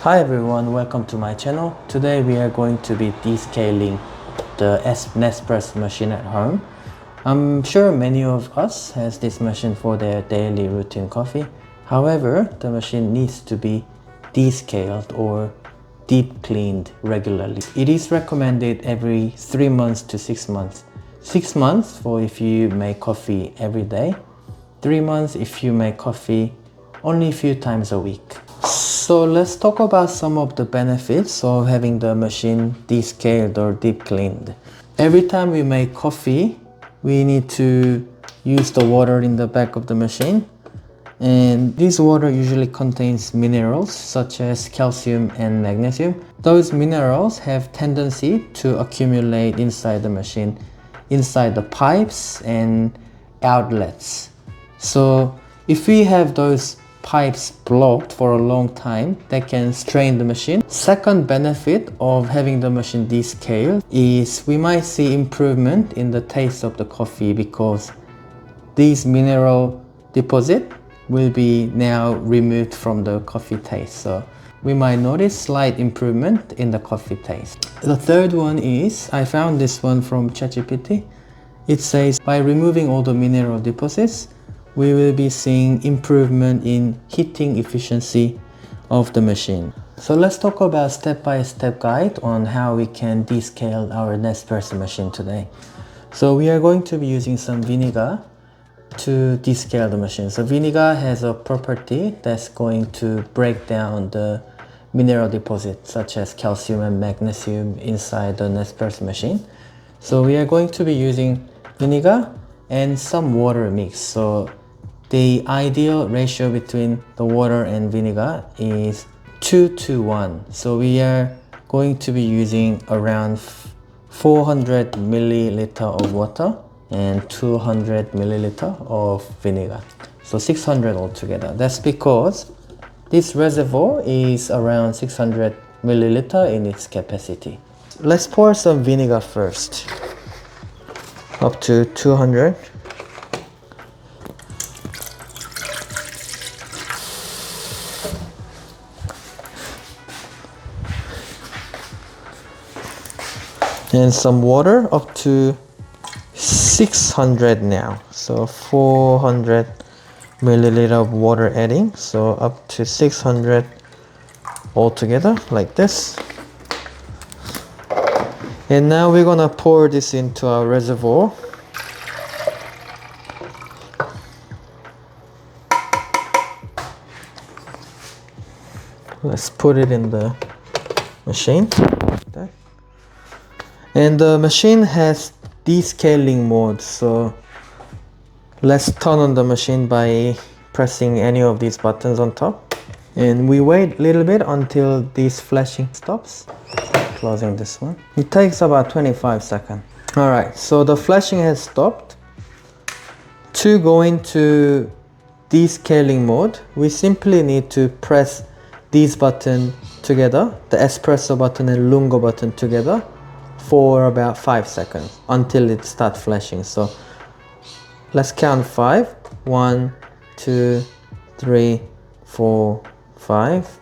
Hi everyone, welcome to my channel. Today we are going to be descaling the Nespresso machine at home. I'm sure many of us has this machine for their daily routine coffee. However, the machine needs to be descaled or deep cleaned regularly. It is recommended every 3 months to 6 months. 6 months for if you make coffee every day. 3 months if you make coffee only a few times a week. So let's talk about some of the benefits of having the machine descaled or deep cleaned. Every time we make coffee, we need to use the water in the back of the machine. And this water usually contains minerals such as calcium and magnesium. Those minerals have tendency to accumulate inside the machine, inside the pipes and outlets. So if we have those pipes blocked for a long time, that can strain the machine. Second benefit of having the machine descaled is we might see improvement in the taste of the coffee because these mineral deposit will be now removed from the coffee taste. So we might notice slight improvement in the coffee taste. The third one is, I found this one from ChatGPT. It says by removing all the mineral deposits, we will be seeing improvement in heating efficiency of the machine. So let's talk about step-by-step guide on how we can descale our Nespresso machine today. So we are going to be using some vinegar to descale the machine. So vinegar has a property that's going to break down the mineral deposits such as calcium and magnesium inside the Nespresso machine. So we are going to be using vinegar and some water mix. So the ideal ratio between the water and vinegar is 2:1. So we are going to be using around 400 milliliter of water and 200 milliliter of vinegar. So 600 altogether. That's because this reservoir is around 600 milliliter in its capacity. Let's pour some vinegar first. Up to 200. And some water up to 600 now. So 400 milliliter of water adding. So up to 600 altogether like this. And now we're gonna pour this into our reservoir. Let's put it in the machine. Like that. And the machine has descaling mode, so let's turn on the machine by pressing any of these buttons on top. And we wait a little bit until this flashing stops. Closing this one. It takes about 25 seconds. Alright, so the flashing has stopped. To go into descaling mode, we simply need to press these buttons together, the espresso button and Lungo button together, for about 5 seconds until it starts flashing. So let's count 5. 1, 2, 3, 4, 5.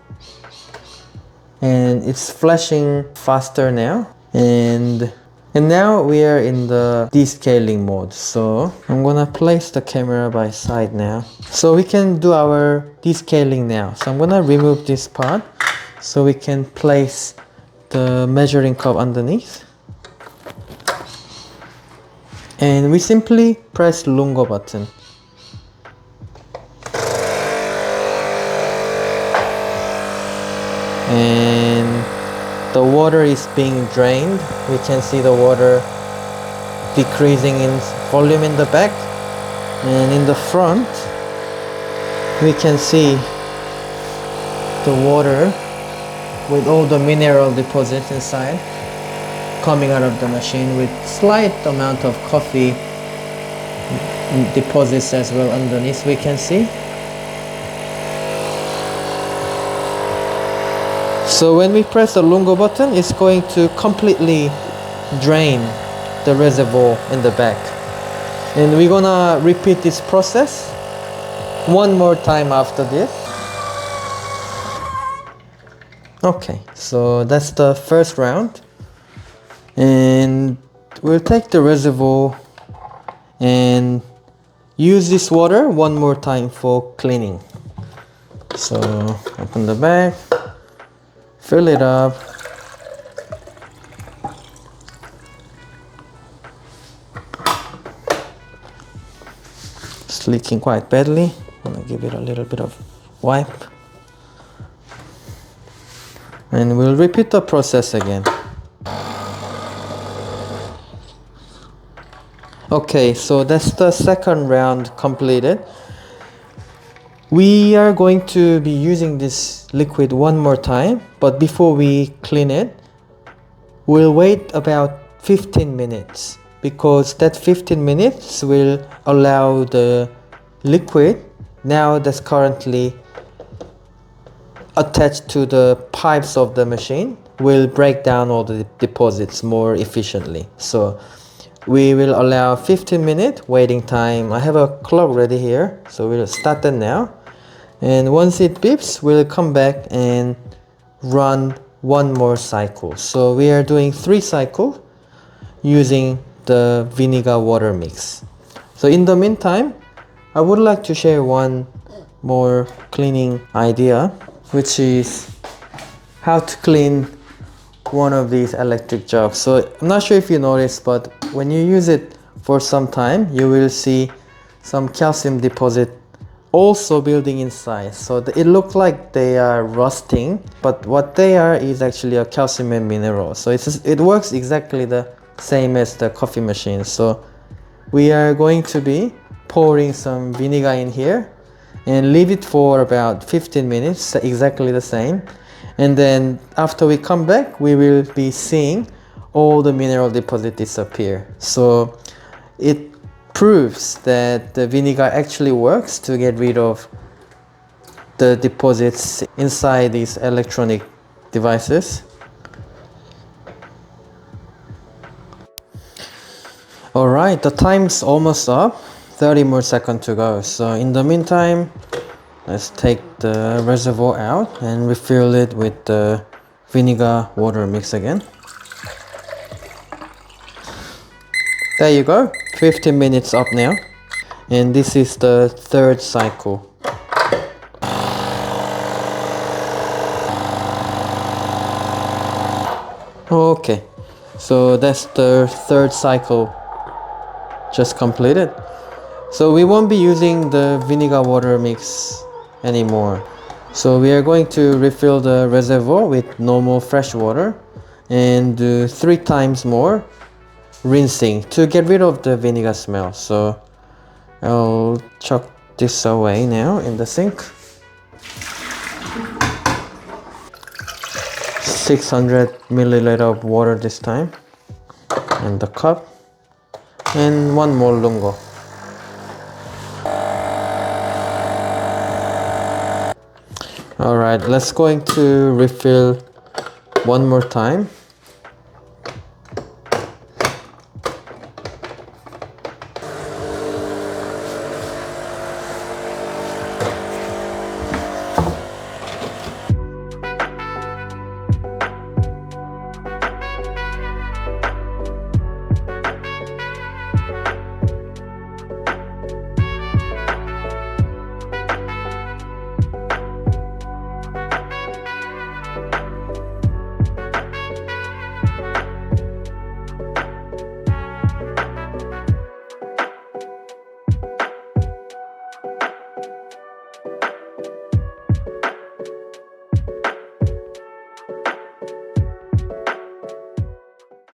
And it's flashing faster now. And now we are in the descaling mode. So I'm gonna place the camera by side now. So we can do our descaling now. So I'm gonna remove this part so we can place the measuring cup underneath. And we simply press Lungo button. And the water is being drained. We can see the water decreasing in volume in the back. And in the front, we can see the water with all the mineral deposits inside coming out of the machine with slight amount of coffee deposits as well underneath, we can see. So when we press the Lungo button, it's going to completely drain the reservoir in the back. And we're gonna repeat this process one more time after this. Okay, so that's the first round, and we'll take the reservoir and use this water one more time for cleaning. So open the bag, fill it up, it's leaking quite badly. I'm gonna give it a little bit of wipe, and we'll repeat the process again. Okay, so that's the second round completed. We are going to be using this liquid one more time, but before we clean it, we'll wait about 15 minutes, because that 15 minutes will allow the liquid now that's currently attached to the pipes of the machine will break down all the deposits more efficiently. So we will allow 15-minute waiting time. I have a clock ready here, so we'll start that now. And once it beeps, we'll come back and run one more cycle. So we are doing 3 cycles using the vinegar water mix. So in the meantime, I would like to share one more cleaning idea, which is how to clean one of these electric jugs. So I'm not sure if you noticed, but when you use it for some time, you will see some calcium deposit also building inside. So it looks like they are rusting, but what they are is actually a calcium and mineral. So it works exactly the same as the coffee machine. So we are going to be pouring some vinegar in here and leave it for about 15 minutes, exactly the same. And then after we come back, we will be seeing all the mineral deposit disappear. So it proves that the vinegar actually works to get rid of the deposits inside these electronic devices. Alright, the time's almost up, 30 more seconds to go. So in the meantime, let's take the reservoir out and refill it with the vinegar water mix again. There you go, 15 minutes up now. And this is the third cycle. Okay, so that's the third cycle just completed. So we won't be using the vinegar water mix anymore. So we are going to refill the reservoir with normal fresh water and do 3 times more rinsing to get rid of the vinegar smell. So I'll chuck this away now in the sink. 600 milliliter of water this time, and the cup, and one more Lungo. Alright, let's going to refill one more time.